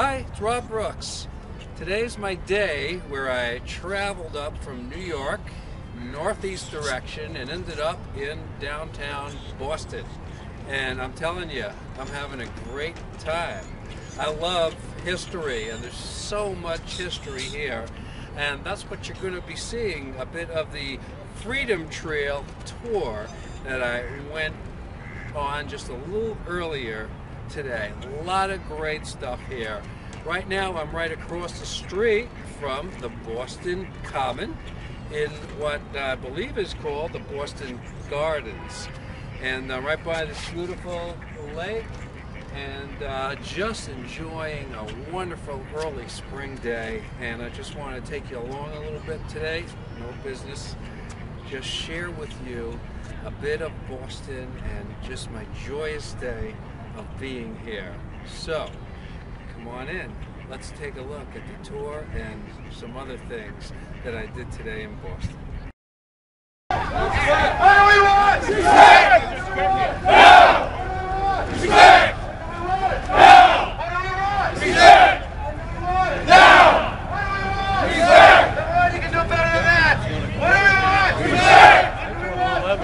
Hi, it's Rob Brooks. Today's my day where I traveled up from New York, northeast direction, and ended up in downtown Boston. And I'm telling you, I'm having a great time. I love history, and there's so much history here. And that's what you're going to be seeing, a bit of the Freedom Trail tour that I went on just a little earlier today. A lot of great stuff here. Right now I'm right across the street from the Boston Common in what I believe is called the Boston Gardens, and right by this beautiful lake, and just enjoying a wonderful early spring day. And I just want to take you along a little bit today. No business, just share with you a bit of Boston and just my joyous day of being here. So come on in. Let's take a look at the tour and some other things that I did today in Boston. What do we want? Respect! Now! Respect! Now! What do we want? Respect! Now! What do we want? Respect! Come on, you can do better than that. What do we want? Respect! What do we want? Now!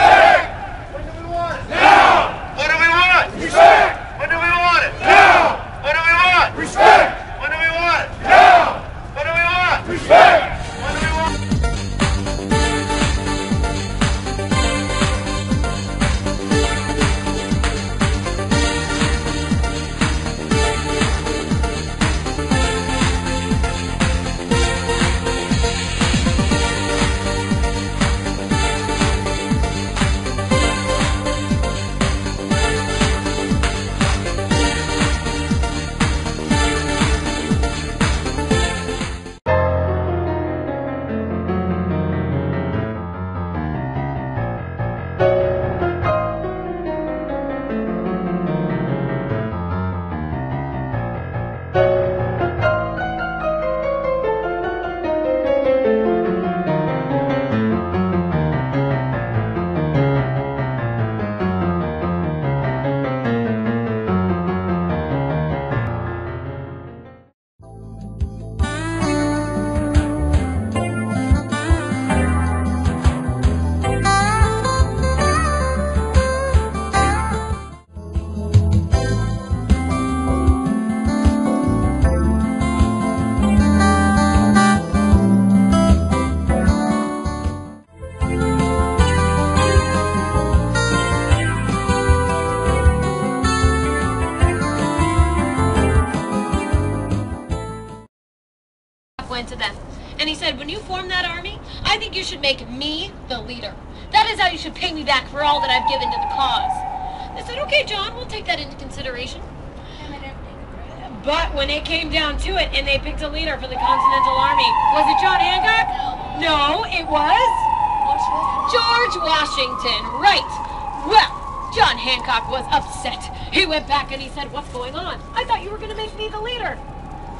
Respect! What do we want? Now! What do we want? Respect! When do we want it? Now! What do we want? Respect! When do we want it? Now! What do we want? Respect! When do we want it? Went to them, and he said, when you form that army, I think you should make me the leader. That is how you should pay me back for all that I've given to the cause. They said, okay, John, we'll take that into consideration. But when it came down to it and they picked a leader for the Continental Army, was it John Hancock? No, it was George Washington. Right. Well, John Hancock was upset. He went back and he said, what's going on? I thought you were going to make me the leader.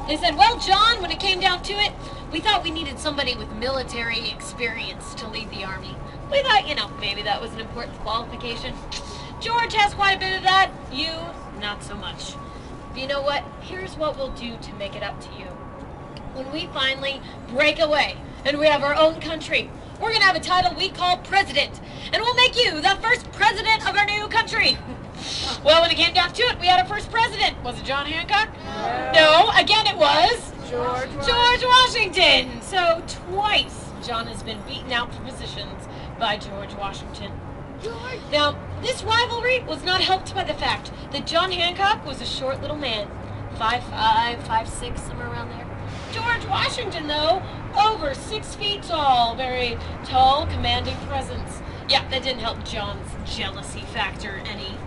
They said, well, John, when it came down to it, we thought we needed somebody with military experience to lead the army. We thought, maybe that was an important qualification. George has quite a bit of that. You, not so much. But you know what? Here's what we'll do to make it up to you. When we finally break away and we have our own country, we're going to have a title we call president. And we'll make you the first president of our new country. Well, when it came down to it, we had our first president. Was it John Hancock? No, again it was George Washington. So twice John has been beaten out for positions by George Washington. Now, this rivalry was not helped by the fact that John Hancock was a short little man, 5'5", 5'6", somewhere around there. George Washington, though, over 6 feet tall, very tall, commanding presence. Yeah, that didn't help John's jealousy factor any.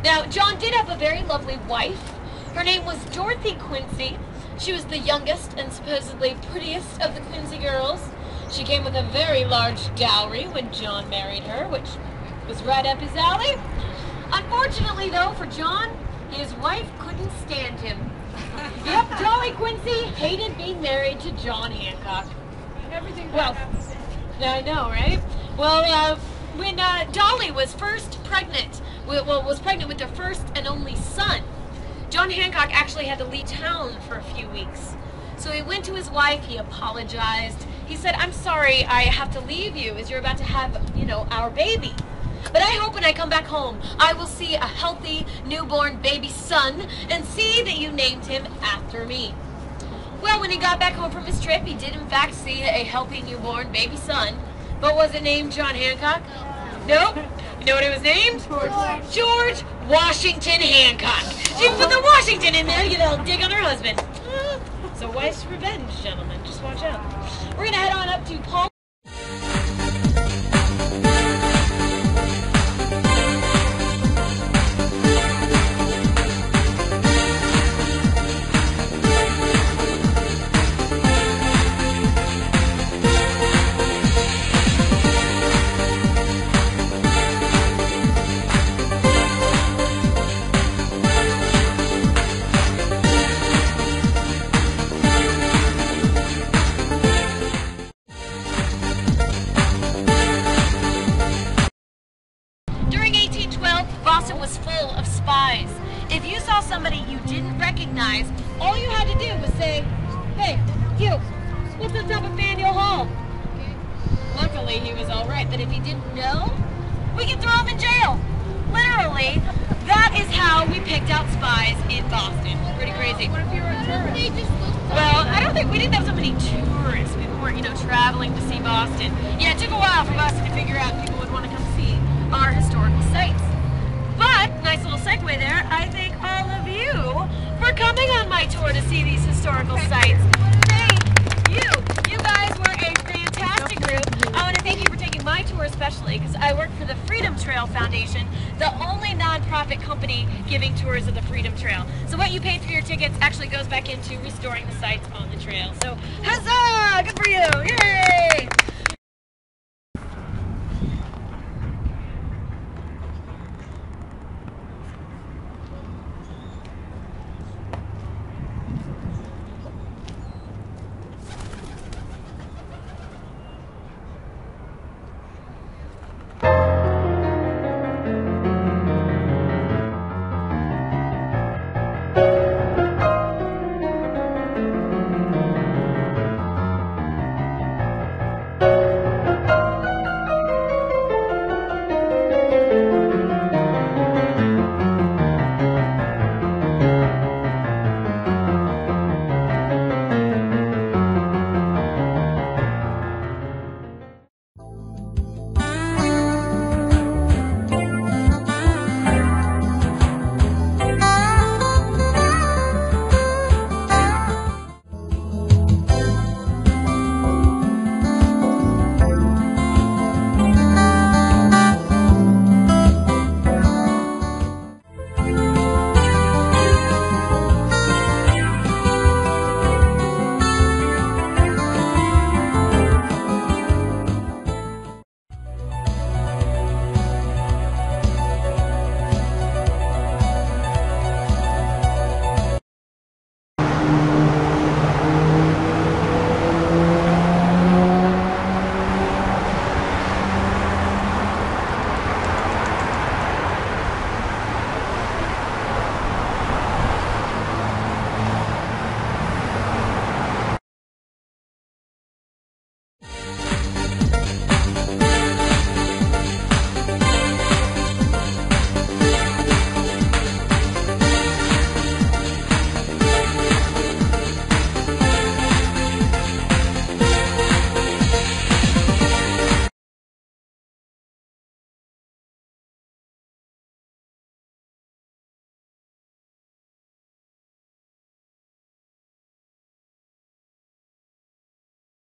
Now, John did have a very lovely wife. Her name was Dorothy Quincy. She was the youngest and supposedly prettiest of the Quincy girls. She came with a very large dowry when John married her, which was right up his alley. Unfortunately, though, for John, his wife couldn't stand him. Yep, Dolly Quincy hated being married to John Hancock. Everything well, I know, right? Well, when Dolly was first pregnant, was pregnant with their first and only son, John John Hancock actually had to leave town for a few weeks. So he went to his wife, he apologized. He said, I'm sorry, I have to leave you as you're about to have, our baby. But I hope when I come back home, I will see a healthy newborn baby son and see that you named him after me. Well, when he got back home from his trip, he did in fact see a healthy newborn baby son. But was it named John Hancock? Nope. You know what it was named? George Washington Hancock. She put the Washington in there to get a little dig on her husband. So wife's revenge, gentlemen. Just watch out. We're going to head on up to Paul. Boston was full of spies. If you saw somebody you didn't recognize, all you had to do was say, hey, you, what's on top of Faneuil Hall? Luckily, he was all right, but if he didn't know, we could throw him in jail. Literally, that is how we picked out spies in Boston. Pretty crazy. What if you were a tourist? Well, I don't think we didn't have so many tourists. People weren't, traveling to see Boston. Yeah, it took a while for Boston to figure out people would want to come see our historical sites. But, nice little segue there, I thank all of you for coming on my tour to see these historical sites. Thank you. You guys were a fantastic group. I want to thank you for taking my tour especially because I work for the Freedom Trail Foundation, the only nonprofit company giving tours of the Freedom Trail. So what you paid for your tickets actually goes back into restoring the sites on the trail. So, huzzah! Good for you! Yay!